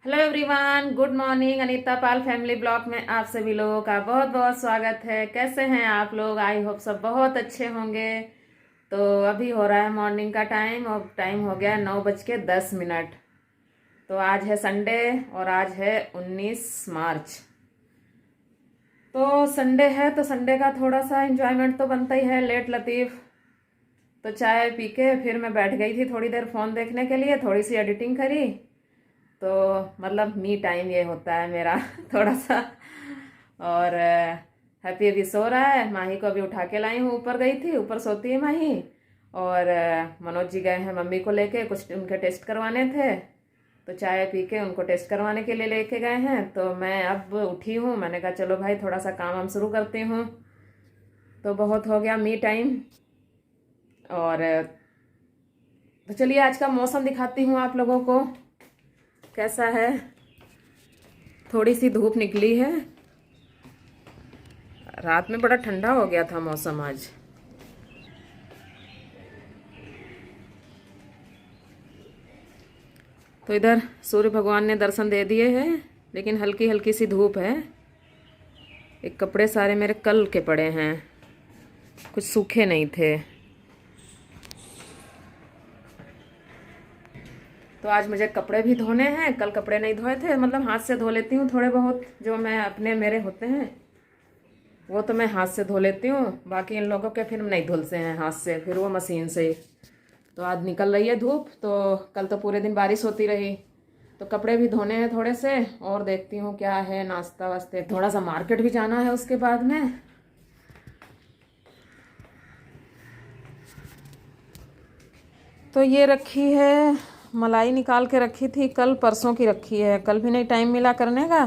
Hello everyone, good morning. Anita Pal family blog में आप सभी लोगों का बहुत बहुत स्वागत है। कैसे हैं आप लोग? आई होप सब बहुत अच्छे होंगे। तो अभी हो रहा है मॉर्निंग का टाइम और टाइम हो गया 9:10। तो आज है संडे और आज है 19 मार्च। तो संडे है तो संडे का थोड़ा सा एंजॉयमेंट तो बनता ही है। लेट लतीफ़ तो चाय पी के फिर मैं बैठ गई थी थोड़ी देर फ़ोन देखने के लिए, थोड़ी सी एडिटिंग करी। तो मतलब मी टाइम ये होता है मेरा थोड़ा सा। और हैप्पी अभी सो रहा है। माही को अभी उठा के लाई हूँ, ऊपर गई थी, ऊपर सोती है माही। और मनोज जी गए हैं मम्मी को लेके, कुछ उनके टेस्ट करवाने थे। तो चाय पी के उनको टेस्ट करवाने के लिए लेके गए हैं। तो मैं अब उठी हूँ, मैंने कहा चलो भाई थोड़ा सा काम हम शुरू करती हूँ। तो बहुत हो गया मी टाइम। और तो चलिए आज का मौसम दिखाती हूँ आप लोगों को कैसा है। थोड़ी सी धूप निकली है। रात में बड़ा ठंडा हो गया था मौसम आज। तो इधर सूर्य भगवान ने दर्शन दे दिए हैं, लेकिन हल्की हल्की सी धूप है। एक कपड़े सारे मेरे कल के पड़े हैं, कुछ सूखे नहीं थे। तो आज मुझे कपड़े भी धोने हैं। कल कपड़े नहीं धोए थे, मतलब हाथ से धो लेती हूँ थोड़े बहुत, जो मैं अपने मेरे होते हैं वो तो मैं हाथ से धो लेती हूँ। बाकी इन लोगों के फिर नहीं धुलते हैं हाथ से, फिर वो मशीन से। तो आज निकल रही है धूप, तो कल तो पूरे दिन बारिश होती रही। तो कपड़े भी धोने हैं थोड़े से, और देखती हूँ क्या है नाश्ता वास्ते। थोड़ा सा मार्केट भी जाना है उसके बाद में। तो ये रखी है, मलाई निकाल के रखी थी, कल परसों की रखी है। कल भी नहीं टाइम मिला करने का,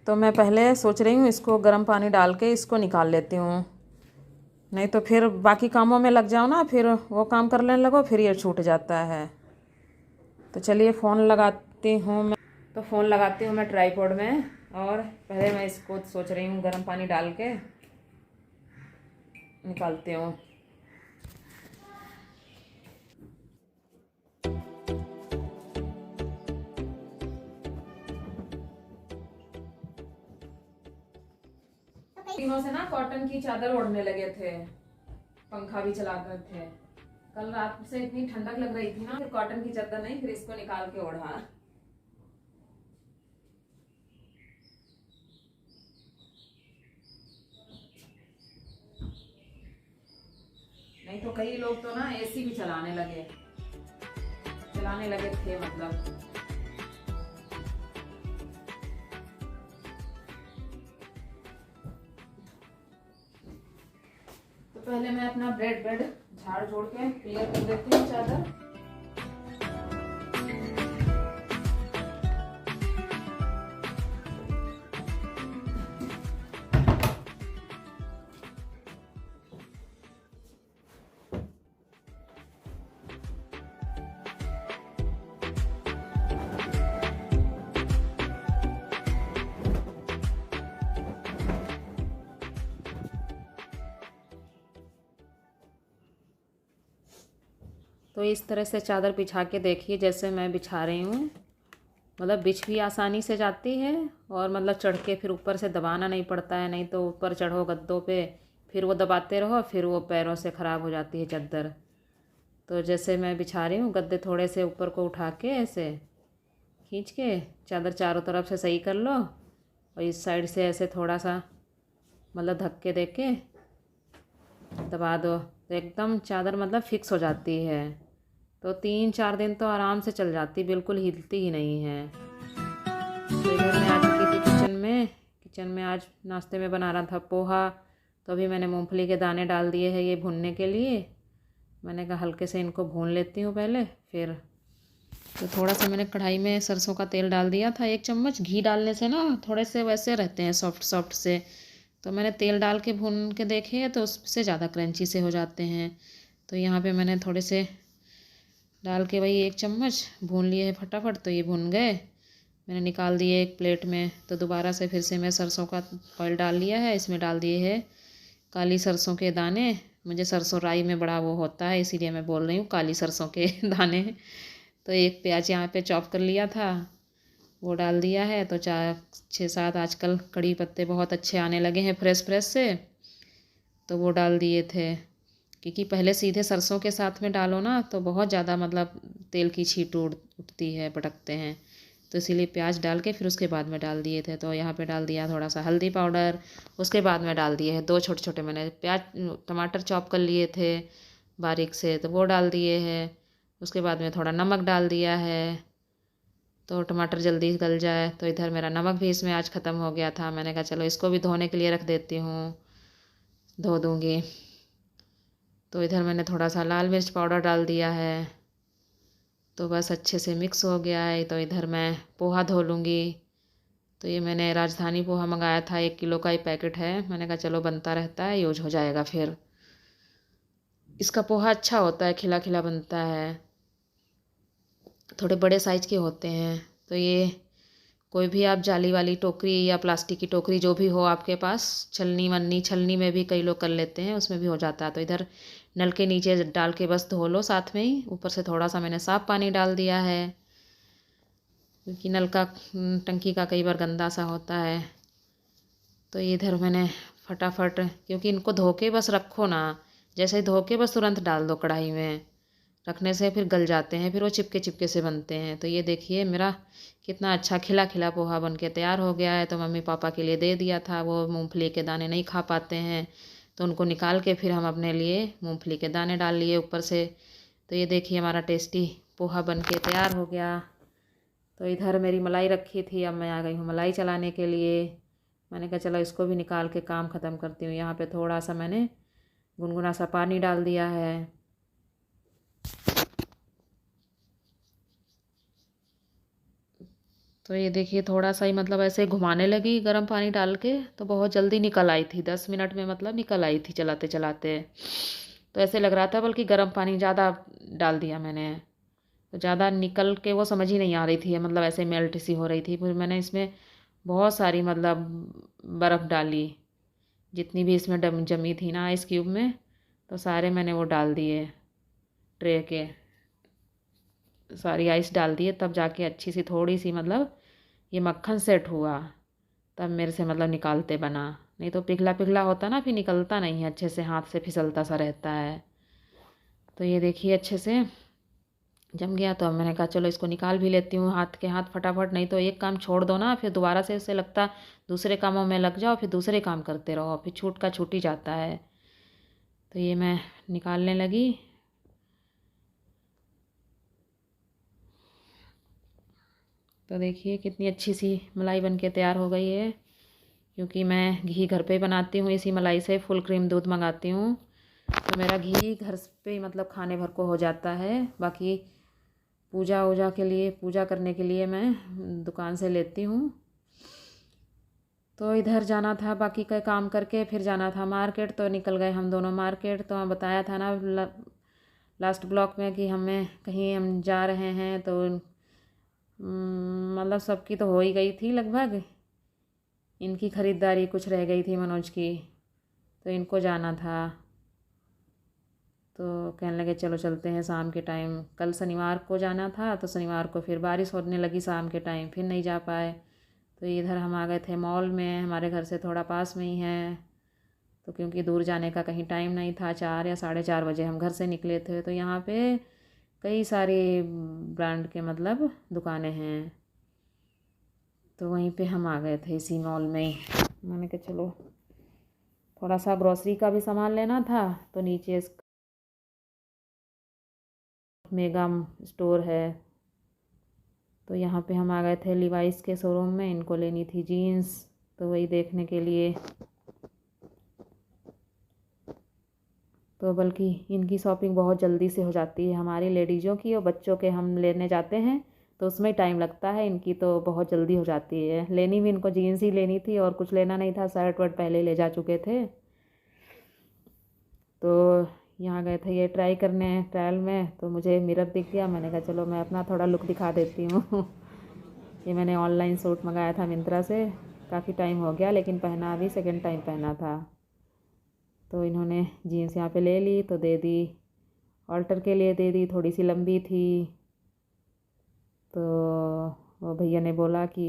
तो मैं पहले सोच रही हूँ इसको गर्म पानी डाल के इसको निकाल लेती हूँ। नहीं तो फिर बाकी कामों में लग जाओ ना, फिर वो काम करने लगो, फिर ये छूट जाता है। तो चलिए फ़ोन लगाती हूँ मैं। तो फ़ोन लगाती हूँ मैं ट्राईपॉड में, और पहले मैं इसको सोच रही हूँ गर्म पानी डाल के निकालती हूँ। दिनों से ना कॉटन की चादर ओढ़ने लगे थे, पंखा भी चलाते थे। कल रात से इतनी ठंडक लग रही थी ना, फिर कॉटन की चादर नहीं, फिर इसको निकाल के ओढ़ा। नहीं तो कई लोग तो ना एसी भी चलाने लगे थे मतलब। तो पहले मैं अपना बेड झाड़ झोड़ के क्लियर कर देती हूँ चादर। तो इस तरह से चादर बिछा के देखिए, जैसे मैं बिछा रही हूँ। मतलब बिछ भी आसानी से जाती है, और मतलब चढ़ के फिर ऊपर से दबाना नहीं पड़ता है। नहीं तो ऊपर चढ़ो गद्दों पे, फिर वो दबाते रहो, फिर वो पैरों से ख़राब हो जाती है चादर। तो जैसे मैं बिछा रही हूँ, गद्दे थोड़े से ऊपर को उठा के ऐसे खींच के चादर चारों तरफ से सही कर लो, और इस साइड से ऐसे थोड़ा सा मतलब धक्के दे के दबा दो, तो एकदम चादर मतलब फिक्स हो जाती है। तो 3-4 दिन तो आराम से चल जाती, बिल्कुल हिलती ही नहीं है। तो इधर मैं आ चुकी थी किचन में आज नाश्ते में बना रहा था पोहा। तो अभी मैंने मूंगफली के दाने डाल दिए हैं ये भूनने के लिए। मैंने कहा हल्के से इनको भून लेती हूँ पहले, फिर। तो थोड़ा सा मैंने कढ़ाई में सरसों का तेल डाल दिया था, 1 चम्मच। घी डालने से ना थोड़े से वैसे रहते हैं सॉफ्ट सॉफ्ट से। तो मैंने तेल डाल के भून के देखे तो उससे ज़्यादा क्रंची से हो जाते हैं। तो यहाँ पे मैंने थोड़े से डाल के वही 1 चम्मच भून लिए है फटाफट। तो ये भून गए, मैंने निकाल दिए एक प्लेट में। तो दोबारा से फिर से मैं सरसों का ऑयल डाल लिया है, इसमें डाल दिए है काली सरसों के दाने। मुझे सरसों राई में बड़ा वो होता है, इसीलिए मैं बोल रही हूँ काली सरसों के दाने। तो एक प्याज यहाँ पे चॉप कर लिया था, वो डाल दिया है। तो 4 6 7 आजकल कड़ी पत्ते बहुत अच्छे आने लगे हैं फ्रेश फ्रेश से, तो वो डाल दिए थे। क्योंकि पहले सीधे सरसों के साथ में डालो ना तो बहुत ज़्यादा मतलब तेल की छींट उठती है, भड़कते हैं। तो इसीलिए प्याज डाल के फिर उसके बाद में डाल दिए थे। तो यहाँ पे डाल दिया थोड़ा सा हल्दी पाउडर, उसके बाद में डाल दिए हैं 2 छोटे छोटे मैंने प्याज टमाटर चॉप कर लिए थे बारीक से, तो वो डाल दिए हैं। उसके बाद में थोड़ा नमक डाल दिया है तो टमाटर जल्दी गल जाए। तो इधर मेरा नमक भी इसमें आज ख़त्म हो गया था, मैंने कहा चलो इसको भी धोने के लिए रख देती हूँ, धो दूँगी। तो इधर मैंने थोड़ा सा लाल मिर्च पाउडर डाल दिया है। तो बस अच्छे से मिक्स हो गया है। तो इधर मैं पोहा धो लूँगी। तो ये मैंने राजधानी पोहा मंगाया था, 1 किलो का ही पैकेट है। मैंने कहा चलो बनता रहता है, यूज हो जाएगा। फिर इसका पोहा अच्छा होता है, खिला खिला बनता है, थोड़े बड़े साइज़ के होते हैं। तो ये कोई भी आप जाली वाली टोकरी या प्लास्टिक की टोकरी जो भी हो आपके पास, छलनी वन्नी, छलनी में भी कई लोग कर लेते हैं, उसमें भी हो जाता है। तो इधर नल के नीचे डाल के बस धो लो साथ में ही। ऊपर से थोड़ा सा मैंने साफ़ पानी डाल दिया है, क्योंकि नल का टंकी का कई बार गंदा सा होता है। तो इधर मैंने फटाफट, क्योंकि इनको धो के बस रखो ना, जैसे ही धो के बस तुरंत डाल दो कढ़ाई में, रखने से फिर गल जाते हैं, फिर वो चिपके चिपके से बनते हैं। तो ये देखिए मेरा कितना अच्छा खिला खिला पोहा बन के तैयार हो गया है। तो मम्मी पापा के लिए दे दिया था, वो मूंगफली के दाने नहीं खा पाते हैं, तो उनको निकाल के फिर हम अपने लिए मूंगफली के दाने डाल लिए ऊपर से। तो ये देखिए हमारा टेस्टी पोहा बन के तैयार हो गया। तो इधर मेरी मलाई रखी थी, अब मैं आ गई हूँ मलाई चलाने के लिए। मैंने कहा चलो इसको भी निकाल के काम ख़त्म करती हूँ। यहाँ पे थोड़ा सा मैंने गुनगुना सा पानी डाल दिया है। तो ये देखिए थोड़ा सा ही मतलब ऐसे घुमाने लगी गर्म पानी डाल के, तो बहुत जल्दी निकल आई थी, 10 मिनट में मतलब निकल आई थी चलाते चलाते। तो ऐसे लग रहा था बल्कि गर्म पानी ज़्यादा डाल दिया मैंने, तो ज़्यादा निकल के वो समझ ही नहीं आ रही थी, मतलब ऐसे मेल्ट सी हो रही थी। फिर मैंने इसमें बहुत सारी मतलब बर्फ़ डाली, जितनी भी इसमें जमी थी ना आइस क्यूब में, तो सारे मैंने वो डाल दिए ट्रे के, सारी आइस डाल दिए। तब जाके अच्छी सी थोड़ी सी मतलब ये मक्खन सेट हुआ, तब मेरे से मतलब निकालते बना। नहीं तो पिघला पिघला होता ना, फिर निकलता नहीं है अच्छे से, हाथ से फिसलता सा रहता है। तो ये देखिए अच्छे से जम गया। तो अब मैंने कहा चलो इसको निकाल भी लेती हूँ हाथ के हाथ फटाफट, नहीं तो एक काम छोड़ दो ना फिर दोबारा से इससे लगता दूसरे कामों में लग जाओ, फिर दूसरे काम करते रहो, फिर छूट का छूट ही जाता है। तो ये मैं निकालने लगी। तो देखिए कितनी अच्छी सी मलाई बन के तैयार हो गई है, क्योंकि मैं घी घर पे बनाती हूँ, इसी मलाई से फुल क्रीम दूध मंगाती हूँ। तो मेरा घी घर पे मतलब खाने भर को हो जाता है। बाकी पूजा वूजा के लिए, पूजा करने के लिए मैं दुकान से लेती हूँ। तो इधर जाना था, बाकी का काम करके फिर जाना था मार्केट, तो निकल गए हम दोनों मार्केट। तो मैं बताया था ना लास्ट ब्लॉक में कि हमें कहीं हम जा रहे हैं, तो मतलब सबकी तो हो ही गई थी लगभग, इनकी ख़रीदारी कुछ रह गई थी मनोज की, तो इनको जाना था। तो कहने लगे चलो चलते हैं शाम के टाइम। कल शनिवार को जाना था, तो शनिवार को फिर बारिश होने लगी शाम के टाइम, फिर नहीं जा पाए। तो इधर हम आ गए थे मॉल में, हमारे घर से थोड़ा पास में ही है। तो क्योंकि दूर जाने का कहीं टाइम नहीं था, 4 या 4:30 बजे हम घर से निकले थे। तो यहाँ पे कई सारे ब्रांड के मतलब दुकानें हैं, तो वहीं पे हम आ गए थे इसी मॉल में ही। मैंने कहा चलो थोड़ा सा ग्रॉसरी का भी सामान लेना था, तो नीचे मेगा स्टोर है, तो यहाँ पे हम आ गए थे लिवाइस के शोरूम में। इनको लेनी थी जीन्स, तो वही देखने के लिए। तो बल्कि इनकी शॉपिंग बहुत जल्दी से हो जाती है, हमारी लेडीज़ों की, और बच्चों के हम लेने जाते हैं तो उसमें टाइम लगता है, इनकी तो बहुत जल्दी हो जाती है। लेनी भी इनको जीन्स ही लेनी थी, और कुछ लेना नहीं था, शर्ट वर्ट पहले ले जा चुके थे। तो यहाँ गए थे ये ट्राई करने ट्रायल में, तो मुझे मिरर दिख गया, मैंने कहा चलो मैं अपना थोड़ा लुक दिखा देती हूँ। ये मैंने ऑनलाइन सूट मंगाया था मिंत्रा से, काफ़ी टाइम हो गया, लेकिन पहना अभी सेकंड टाइम पहना था। तो इन्होंने जीन्स यहाँ पे ले ली, तो दे दी, ऑल्टर के लिए दे दी, थोड़ी सी लंबी थी। तो वो भैया ने बोला कि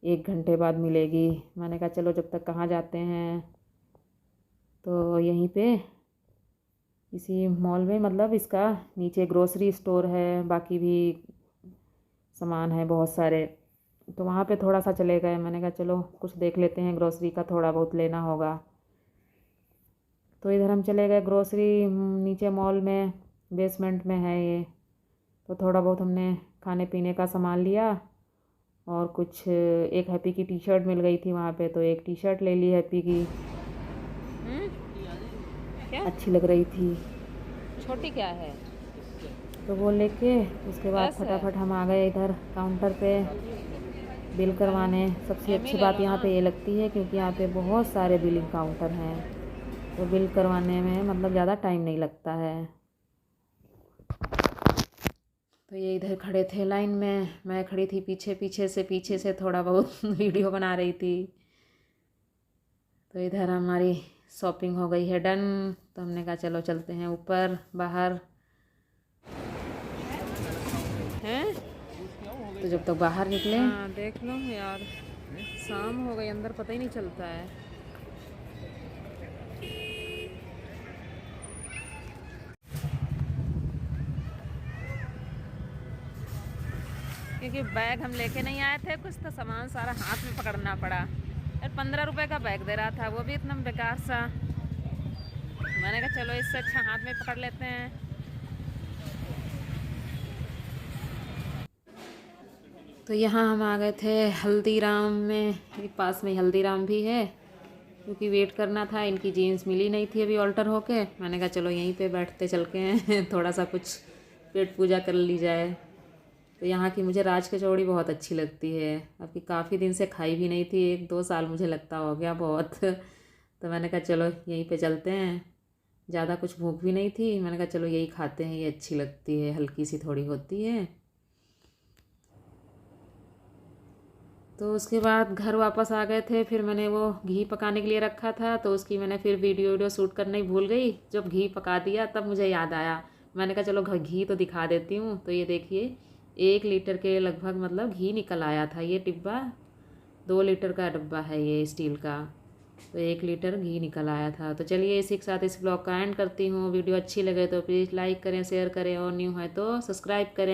1 घंटे बाद मिलेगी। मैंने कहा चलो जब तक कहाँ जाते हैं, तो यहीं पे इसी मॉल में, मतलब इसका नीचे ग्रोसरी स्टोर है, बाकी भी सामान है बहुत सारे, तो वहाँ पे थोड़ा सा चले गए। मैंने कहा चलो कुछ देख लेते हैं, ग्रोसरी का थोड़ा बहुत लेना होगा। तो इधर हम चले गए ग्रोसरी, नीचे मॉल में बेसमेंट में है ये। तो थोड़ा बहुत हमने खाने पीने का सामान लिया और कुछ, एक हैप्पी की टी शर्ट मिल गई थी वहाँ पे, तो एक टी शर्ट ले ली हैप्पी की। क्या अच्छी लग रही थी। छोटी क्या है? तो वो लेके उसके बाद फटाफट हम आ गए इधर काउंटर पे बिल करवाने। सबसे अच्छी बात यहाँ पे ये लगती है क्योंकि यहाँ पे बहुत सारे बिलिंग काउंटर हैं, तो बिल करवाने में मतलब ज़्यादा टाइम नहीं लगता है। तो ये इधर खड़े थे लाइन में, मैं खड़ी थी पीछे से थोड़ा बहुत वीडियो बना रही थी। तो इधर हमारी शॉपिंग हो गई है डन। तो हमने कहा चलो चलते हैं ऊपर बाहर हैं। तो जब तक बाहर निकले, हाँ देख लो यार, शाम हो गई, अंदर पता ही नहीं चलता है। क्योंकि बैग हम लेके नहीं आए थे, कुछ तो सामान सारा हाथ में पकड़ना पड़ा। यार 15 रुपए का बैग दे रहा था, वो भी इतना बेकार सा। मैंने कहा चलो इससे अच्छा हाथ में पकड़ लेते हैं। तो यहाँ हम आ गए थे हल्दीराम में, पास में हल्दीराम भी है, क्योंकि वेट करना था। इनकी जीन्स मिली नहीं थी अभी ऑल्टर होके। मैंने कहा चलो यहीं पे बैठते चल के हैं थोड़ा सा कुछ पेट पूजा कर ली जाए। तो यहाँ की मुझे राज कचौड़ी बहुत अच्छी लगती है। अभी काफ़ी दिन से खाई भी नहीं थी, 1-2 साल मुझे लगता हो गया बहुत तो मैंने कहा चलो यहीं पे चलते हैं। ज़्यादा कुछ भूख भी नहीं थी, मैंने कहा चलो यही खाते हैं, ये अच्छी लगती है, हल्की सी थोड़ी होती है। तो उसके बाद घर वापस आ गए थे। फिर मैंने वो घी पकाने के लिए रखा था, तो उसकी मैंने फिर वीडियो शूट करना ही भूल गई। जब घी पका दिया तब मुझे याद आया, मैंने कहा चलो घी तो दिखा देती हूँ। तो ये देखिए 1 लीटर के लगभग मतलब घी निकल आया था। ये डिब्बा 2 लीटर का डिब्बा है ये स्टील का, तो 1 लीटर घी निकल आया था। तो चलिए इसी के साथ इस ब्लॉग का एंड करती हूँ। वीडियो अच्छी लगे तो प्लीज़ लाइक करें, शेयर करें, और न्यू है तो सब्सक्राइब करें।